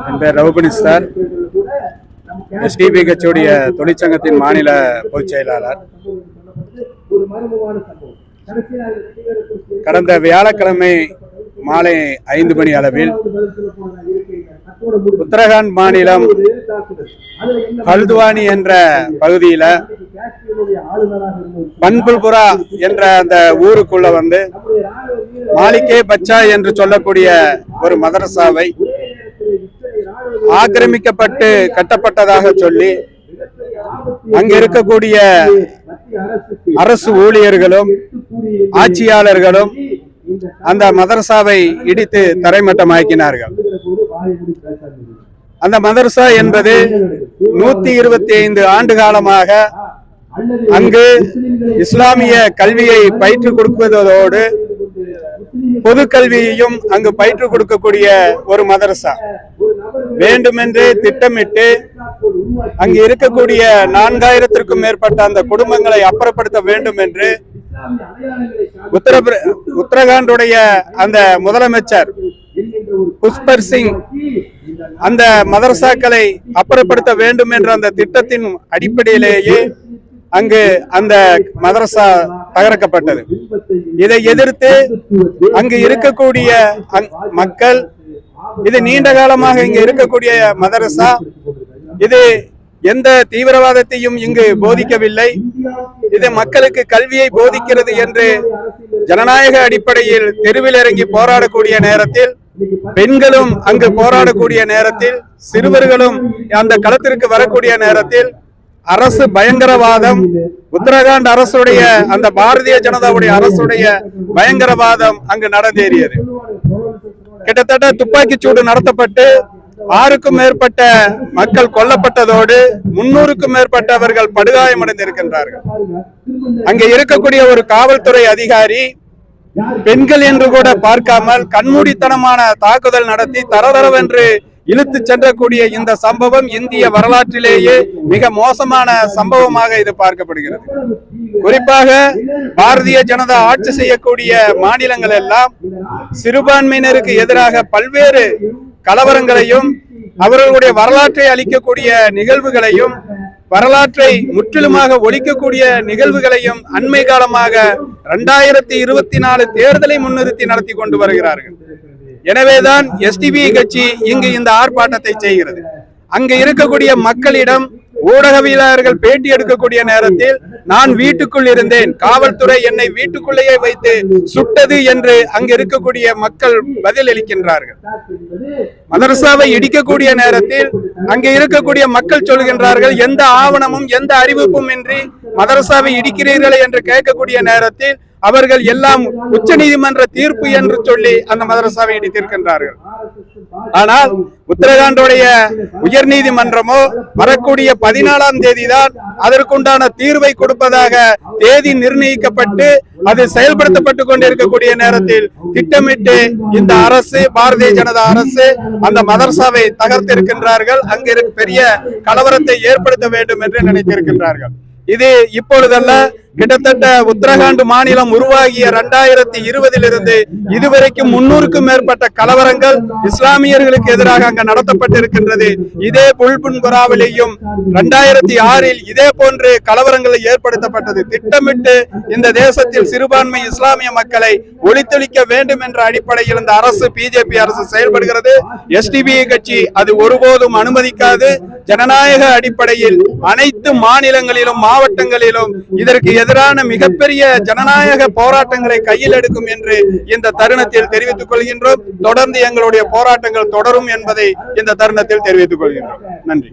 என் பேர் ரவுபனிஸ் sir. SDP கட்சியுடைய தொழிற்சங்கத்தின் மாநில பொதுச் செயலாளர். கடந்த வியாழக்கிழமை மாலை 5 மணி அளவில் உத்தரகாண்ட் மாநிலம் ஹல்துவானி என்ற பகுதியில பன்புல்புரா என்ற அந்த ஊருக்குள்ள வந்து மாலிகே பச்சா என்று சொல்லக்கூடிய ஒரு மதரசாவை ஆக்கிரமிக்கப்பட்டு கட்டப்பட்டதாக சொல்லி அங்க இருக்கக்கூடிய அரசு ஊழியர்களும் ஆட்சியாளர்களும் அந்த மதரசாவை இடித்து தரைமட்டமாக்கினார்கள். அந்த மதரசா என்பது 125 ஆண்டு காலமாக அங்கு இஸ்லாமிய கல்வியை பயிற்றுக் கொடுப்பதோடு பொது கல்வியையும் அங்கு பயிற்றுக் கொடுக்கக்கூடிய ஒரு மதரசா. வேண்டுமென்றே திட்டமிட்டு அங்கு இருக்கக்கூடிய 4000த்திற்கும் மேற்பட்ட அந்த குடும்பங்களை அப்புறப்படுத்த வேண்டும் என்று உத்தரகாண்டுடைய அந்த முதலமைச்சர் புஷ்பர் சிங் அந்த மதரசாக்களை அப்புறப்படுத்த வேண்டும் என்ற அந்த திட்டத்தின் அடிப்படையிலேயே அங்கு அந்த மதரசா தகர்க்கப்பட்டது. இதை எதிர்த்து அங்கு இருக்கக்கூடிய மக்கள், இது நீண்ட காலமாக இங்கு இருக்கக்கூடிய மதரசா, இது எந்த தீவிரவாதத்தையும் இங்கு போதிக்கவில்லை, இது மக்களுக்கு கல்வியை போதிக்கிறது என்று ஜனநாயக அடிப்படையில் தெருவில் இறங்கி போராடக்கூடிய நேரத்தில், பெண்களும் அங்கு போராடக்கூடிய நேரத்தில், சிறுவர்களும் அந்த களத்திற்கு வரக்கூடிய நேரத்தில் அரசு பயங்கரவாதம், உத்தரகாண்ட் அரசுடைய அந்த பாரதிய ஜனதாவுடைய அரசுடைய பயங்கரவாதம் அங்கு நடந்தேறியது. கிட்டத்தட்ட துப்பாக்கிச் சூடு நடத்தப்பட்டு 6க்கும் மேற்பட்ட மக்கள் கொல்லப்பட்டதோடு 300க்கும் மேற்பட்டவர்கள் படுகாயமடைந்திருக்கின்றார்கள். அங்கே இருக்கக்கூடிய ஒரு காவல்துறை அதிகாரி பெண்கள் என்று கூட பார்க்காமல் கண்மூடித்தனமான தாக்குதல் நடத்தி தரதரவென்று இழுத்து சென்றக்கூடிய இந்த சம்பவம் இந்திய வரலாற்றிலேயே மிக மோசமான சம்பவமாக இது பார்க்கப்படுகிறது. குறிப்பாக பாரதிய ஜனதா ஆட்சி செய்யக்கூடிய மாநிலங்கள் எல்லாம் சிறுபான்மையினருக்கு எதிராக பல்வேறு கலவரங்களையும் அவர்களுடைய வரலாற்றை அளிக்கக்கூடிய நிகழ்வுகளையும் வரலாற்றை முற்றிலுமாக ஒழிக்கக்கூடிய நிகழ்வுகளையும் அண்மை காலமாக 2024 தேர்தலை முன்னிறுத்தி நடத்தி கொண்டு வருகிறார்கள். எனவேதான் எஸ்டிபி கட்சி இங்கு இந்த ஆர்ப்பாட்டத்தை செய்கிறது. அங்கு இருக்கக்கூடிய மக்களிடம் ஊடகவியலாளர்கள் பேட்டி எடுக்கக்கூடிய நேரத்தில் நான் வீட்டுக்குள் இருந்தேன், காவல்துறை என்னை வீட்டுக்குள்ளேயே வைத்து சுட்டது என்று அங்கு இருக்கக்கூடிய மக்கள் பதில் அளிக்கின்றார்கள். மதரசாவை இடிக்கக்கூடிய நேரத்தில் அங்கு இருக்கக்கூடிய மக்கள் சொல்கின்றார்கள், எந்த ஆவணமும் எந்த அறிவிப்பும் இன்றி மதரசாவை இடிக்கிறீர்கள் என்று கேட்கக்கூடிய நேரத்தில் அவர்கள் எல்லாம் உச்ச நீதிமன்ற தீர்ப்பு என்று சொல்லி அந்த மதரசாவை இடித்திருக்கின்றார்கள். ஆனால் உத்தரகாண்டுடைய உயர் நீதிமன்றமோ வரக்கூடிய 14ஆம் தேதி தான் அதற்குண்டான தீர்வை கொடுப்பதாக தேதி நிர்ணயிக்கப்பட்டு அது செயல்படுத்தப்பட்டு கொண்டிருக்கக்கூடிய நேரத்தில் திட்டமிட்டு இந்த அரசு, பாரதிய ஜனதா அரசு அந்த மதரசாவை தகர்த்திருக்கின்றார்கள். அங்கு பெரிய கலவரத்தை ஏற்படுத்த வேண்டும் என்று நினைத்திருக்கின்றார்கள். இது இப்பொழுதல்ல, கிட்டத்தட்ட உத்தரகாண்ட் மாநிலம் உருவாகிய 2020 இருந்து இதுவரைக்கும் 300க்கும் மேற்பட்ட கலவரங்கள் இஸ்லாமியர்களுக்கு எதிராக அங்கு நடத்தப்பட்டிருக்கின்றது. இதே புல்புன்புராவிலேயும் 2006 இதே போன்று கலவரங்கள் ஏற்படுத்தப்பட்டது. திட்டமிட்டு இந்த தேசத்தில் சிறுபான்மை இஸ்லாமிய மக்களை ஒழித்தொழிக்க வேண்டும் என்ற அடிப்படையில் இந்த அரசு, பிஜேபி அரசு செயல்படுகிறது. எஸ்டிபி கட்சி அது ஒருபோதும் அனுமதிக்காது. ஜனநாயக அடிப்படையில் அனைத்து மாநிலங்களிலும் மாவட்டங்களிலும் இதற்கு எதிரான மிகப்பெரிய ஜனநாயக போராட்டங்களை கையில் எடுக்கும் என்று இந்த தருணத்தில் தெரிவித்துக் கொள்கின்றோம். தொடர்ந்து எங்களுடைய போராட்டங்கள் தொடரும் என்பதை இந்த தருணத்தில் தெரிவித்துக் கொள்கின்றோம். நன்றி.